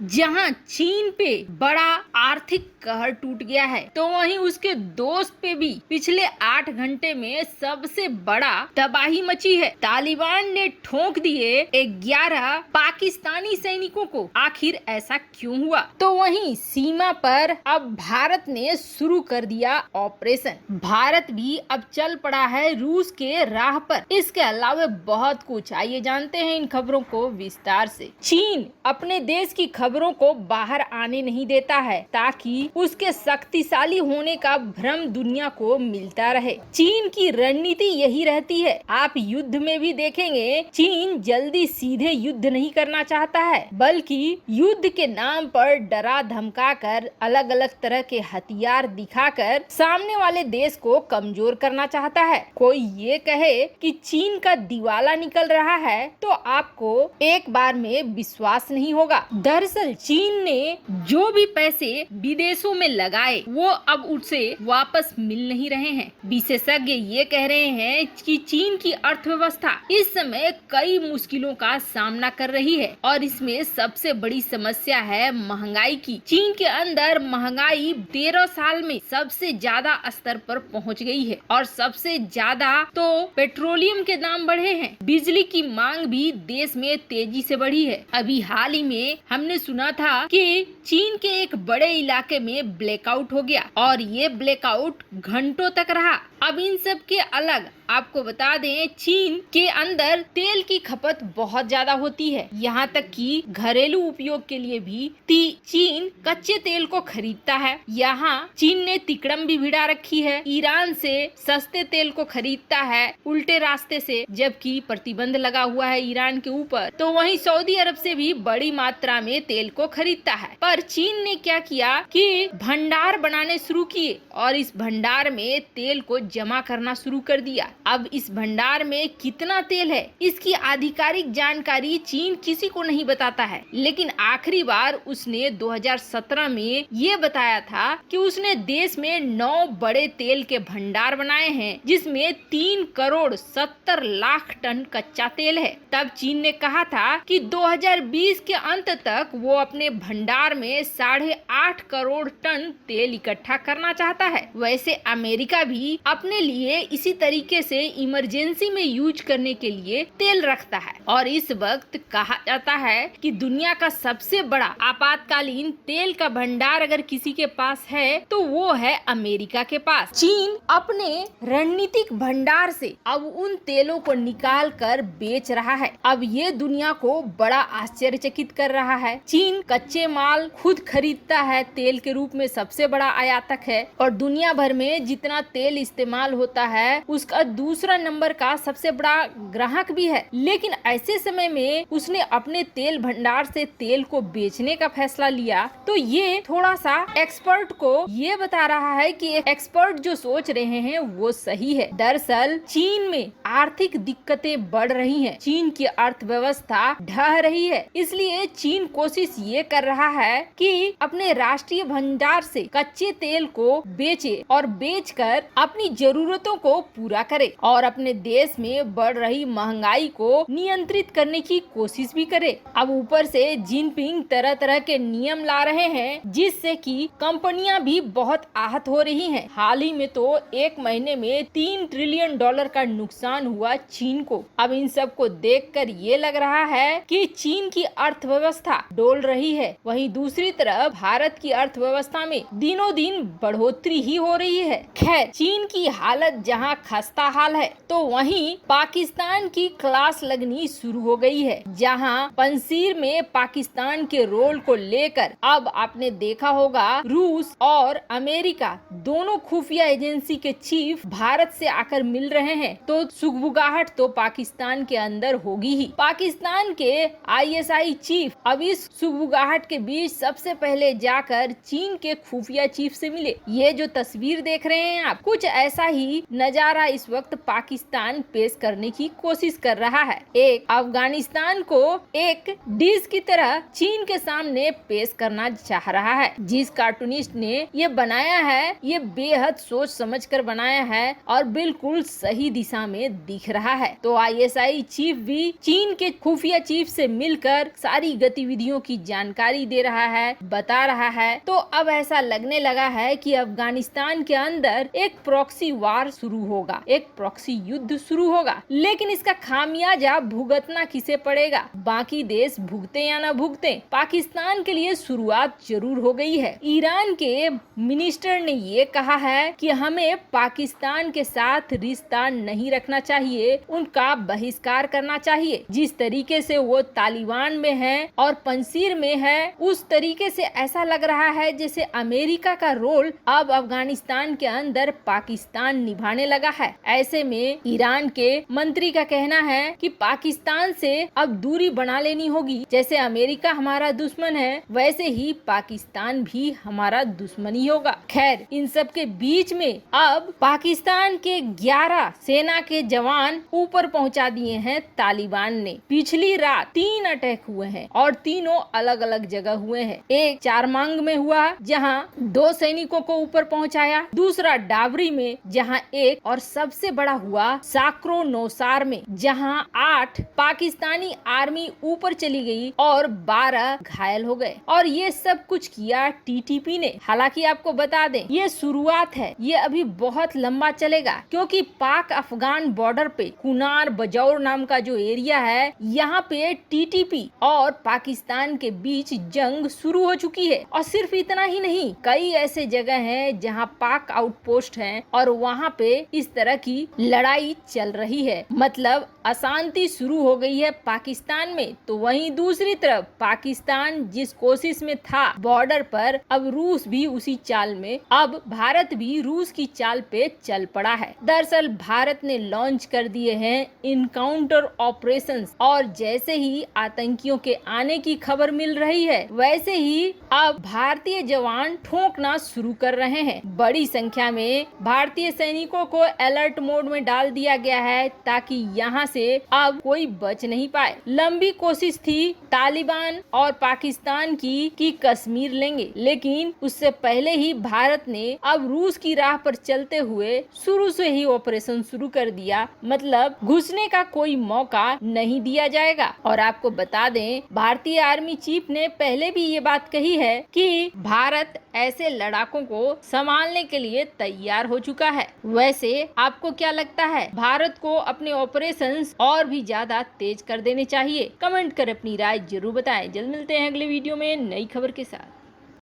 जहां चीन पे बड़ा आर्थिक कहर टूट गया है, तो वहीं उसके दोस्त पे भी पिछले 8 घंटे में सबसे बड़ा तबाही मची है। तालिबान ने ठोक दिए 11 पाकिस्तानी सैनिकों को। आखिर ऐसा क्यों हुआ? तो वहीं सीमा पर अब भारत ने शुरू कर दिया ऑपरेशन। भारत भी अब चल पड़ा है रूस के राह पर। इसके अलावा बहुत कुछ, आइए जानते हैं इन खबरों को विस्तार से। चीन अपने देश की खबरों को बाहर आने नहीं देता है ताकि उसके शक्तिशाली होने का भ्रम दुनिया को मिलता रहे। चीन की रणनीति यही रहती है। आप युद्ध में भी देखेंगे, चीन जल्दी सीधे युद्ध नहीं करना चाहता है, बल्कि युद्ध के नाम पर डरा धमका कर, अलग अलग तरह के हथियार दिखाकर सामने वाले देश को कमजोर करना चाहता है। कोई ये कहे कि चीन का दिवाला निकल रहा है तो आपको एक बार में विश्वास नहीं होगा। दरअसल चीन ने जो भी पैसे विदेशों में लगाए वो अब उसे वापस मिल नहीं रहे हैं। विशेषज्ञ ये कह रहे हैं कि चीन की अर्थव्यवस्था इस समय कई मुश्किलों का सामना कर रही है और इसमें सबसे बड़ी समस्या है महंगाई की। चीन के अंदर महंगाई 13 साल में सबसे ज्यादा स्तर पर पहुंच गई है और सबसे ज्यादा तो पेट्रोलियम के दाम बढ़े हैं। बिजली की मांग भी देश में तेजी से बढ़ी है। अभी हाल ही में हमने सुना था कि चीन के एक बड़े इलाके में ब्लैकआउट हो गया और ये ब्लैकआउट घंटों तक रहा। अब इन सब के अलग आपको बता दें, चीन के अंदर तेल की खपत बहुत ज्यादा होती है। यहाँ तक कि घरेलू उपयोग के लिए भी चीन कच्चे तेल को खरीदता है। यहाँ चीन ने तिकड़म भी भिड़ा रखी है। ईरान से सस्ते तेल को खरीदता है उल्टे रास्ते से, जबकि प्रतिबंध लगा हुआ है ईरान के ऊपर। तो वहीं सऊदी अरब से भी बड़ी मात्रा में तेल को खरीदता है। पर चीन ने क्या किया कि भंडार बनाने शुरू किए और इस भंडार में तेल को जमा करना शुरू कर दिया। अब इस भंडार में कितना तेल है, इसकी आधिकारिक जानकारी चीन किसी को नहीं बताता है, लेकिन आखिरी बार उसने 2017 में ये बताया था कि उसने देश में 9 बड़े तेल के भंडार बनाए हैं, जिसमें 3 करोड़ 70 लाख टन कच्चा तेल है। तब चीन ने कहा था कि 2020 के अंत तक वो अपने भंडार में 8.5 करोड़ टन तेल इकट्ठा करना चाहता है। वैसे अमेरिका भी अपने लिए इसी तरीके से इमरजेंसी में यूज करने के लिए तेल रखता है और इस वक्त कहा जाता है कि दुनिया का सबसे बड़ा आपातकालीन तेल का भंडार अगर किसी के पास है तो वो है अमेरिका के पास। चीन अपने रणनीतिक भंडार से अब उन तेलों को निकाल कर बेच रहा है। अब ये दुनिया को बड़ा आश्चर्यचकित कर रहा है। चीन कच्चे माल खुद खरीदता है, तेल के रूप में सबसे बड़ा आयातक है और दुनिया भर में जितना तेल इस्तेमाल होता है उसका दूसरा नंबर का सबसे बड़ा ग्राहक भी है। लेकिन ऐसे समय में उसने अपने तेल भंडार से तेल को बेचने का फैसला लिया, तो ये थोड़ा सा एक्सपर्ट को ये बता रहा है कि एक्सपर्ट जो सोच रहे हैं वो सही है। दरअसल चीन में आर्थिक दिक्कतें बढ़ रही हैं, चीन की अर्थव्यवस्था ढह रही है, इसलिए चीन कोशिश ये कर रहा है कि अपने राष्ट्रीय भंडार से कच्चे तेल को बेचे और बेचकर अपनी जरूरतों को पूरा करे और अपने देश में बढ़ रही महंगाई को नियंत्रित करने की कोशिश भी करे। अब ऊपर से जिनपिंग तरह तरह के नियम ला रहे हैं जिससे कि कंपनियां भी बहुत आहत हो रही हैं। हाल ही में तो एक महीने में $3 ट्रिलियन का नुकसान हुआ चीन को। अब इन सब को देखकर ये लग रहा है कि चीन की अर्थव्यवस्था डोल रही है। वहीं दूसरी तरफ भारत की अर्थव्यवस्था में दिनों दिन बढ़ोतरी ही हो रही है। खैर, चीन की हालत जहां खस्ता हाल है तो वहीं पाकिस्तान की क्लास लगनी शुरू हो गई है, जहां पंजशीर में पाकिस्तान के रोल को लेकर अब आपने देखा होगा रूस और अमेरिका दोनों खुफिया एजेंसी के चीफ भारत से आकर मिल रहे हैं, तो सुगबुगाहट तो पाकिस्तान के अंदर होगी ही। पाकिस्तान के ISI चीफ अब इस सुगबुगाहट के बीच सबसे पहले जाकर चीन के खुफिया चीफ से मिले। ये जो तस्वीर देख रहे हैं आप, कुछ ऐसा ऐसा ही नजारा इस वक्त पाकिस्तान पेश करने की कोशिश कर रहा है। एक अफगानिस्तान को एक डिश की तरह चीन के सामने पेश करना चाह रहा है। जिस कार्टूनिस्ट ने ये बनाया है ये बेहद सोच समझकर बनाया है और बिल्कुल सही दिशा में दिख रहा है। तो ISI चीफ भी चीन के खुफिया चीफ से मिलकर सारी गतिविधियों की जानकारी दे रहा है, बता रहा है। तो अब ऐसा लगने लगा है कि अफगानिस्तान के अंदर एक प्रॉक्सी वार शुरू होगा, एक प्रॉक्सी युद्ध शुरू होगा। लेकिन इसका खामियाजा भुगतना किसे पड़ेगा? बाकी देश भुगते या ना भुगते, पाकिस्तान के लिए शुरुआत जरूर हो गई है। ईरान के मिनिस्टर ने ये कहा है कि हमें पाकिस्तान के साथ रिश्ता नहीं रखना चाहिए, उनका बहिष्कार करना चाहिए। जिस तरीके से वो तालिबान में है और पंसीर में है, उस तरीके से ऐसा लग रहा है जैसे अमेरिका का रोल अब अफगानिस्तान के अंदर पाकिस्तान निभाने लगा है। ऐसे में ईरान के मंत्री का कहना है कि पाकिस्तान से अब दूरी बना लेनी होगी। जैसे अमेरिका हमारा दुश्मन है वैसे ही पाकिस्तान भी हमारा दुश्मन ही होगा। खैर, इन सब के बीच में अब पाकिस्तान के 11 सेना के जवान ऊपर पहुंचा दिए हैं तालिबान ने। पिछली रात 3 अटैक हुए हैं और तीनों अलग अलग जगह हुए हैं। एक चारमांग में हुआ जहां 2 सैनिकों को ऊपर पहुंचाया, दूसरा डाबरी में जहां एक, और सबसे बड़ा हुआ साक्रो नौसार में जहां 8 पाकिस्तानी आर्मी ऊपर चली गई और 12 घायल हो गए। और ये सब कुछ किया TTP ने। हालांकि आपको बता दें ये शुरुआत है, ये अभी बहुत लंबा चलेगा क्योंकि पाक अफगान बॉर्डर पे कुनार बजौर नाम का जो एरिया है यहाँ पे TTP और पाकिस्तान के बीच जंग शुरू हो चुकी है। और सिर्फ इतना ही नहीं, कई ऐसे जगह हैं जहाँ पाक आउटपोस्ट हैं और वहाँ पे इस तरह की लड़ाई चल रही है। मतलब अशांति शुरू हो गई है पाकिस्तान में। तो वहीं दूसरी तरफ पाकिस्तान जिस कोशिश में था बॉर्डर पर, अब रूस भी उसी चाल में, अब भारत भी रूस की चाल पे चल पड़ा है। दरअसल भारत ने लॉन्च कर दिए हैं इनकाउंटर ऑपरेशंस और जैसे ही आतंकियों के आने की खबर मिल रही है वैसे ही अब भारतीय जवान ठोंकना शुरू कर रहे हैं। बड़ी संख्या में भारतीय सैनिकों को अलर्ट मोड में डाल दिया गया है ताकि यहाँ से अब कोई बच नहीं पाए। लंबी कोशिश थी तालिबान और पाकिस्तान की कि कश्मीर लेंगे, लेकिन उससे पहले ही भारत ने अब रूस की राह पर चलते हुए शुरू से ही ऑपरेशन शुरू कर दिया। मतलब घुसने का कोई मौका नहीं दिया जाएगा। और आपको बता दें भारतीय आर्मी चीफ ने पहले भी ये बात कही है कि भारत ऐसे लड़ाकों को संभालने के लिए तैयार हो चुका है। वैसे आपको क्या लगता है, भारत को अपने ऑपरेशंस और भी ज्यादा तेज कर देने चाहिए? कमेंट कर अपनी राय जरूर बताएं। जल्द मिलते हैं अगले वीडियो में नई खबर के साथ।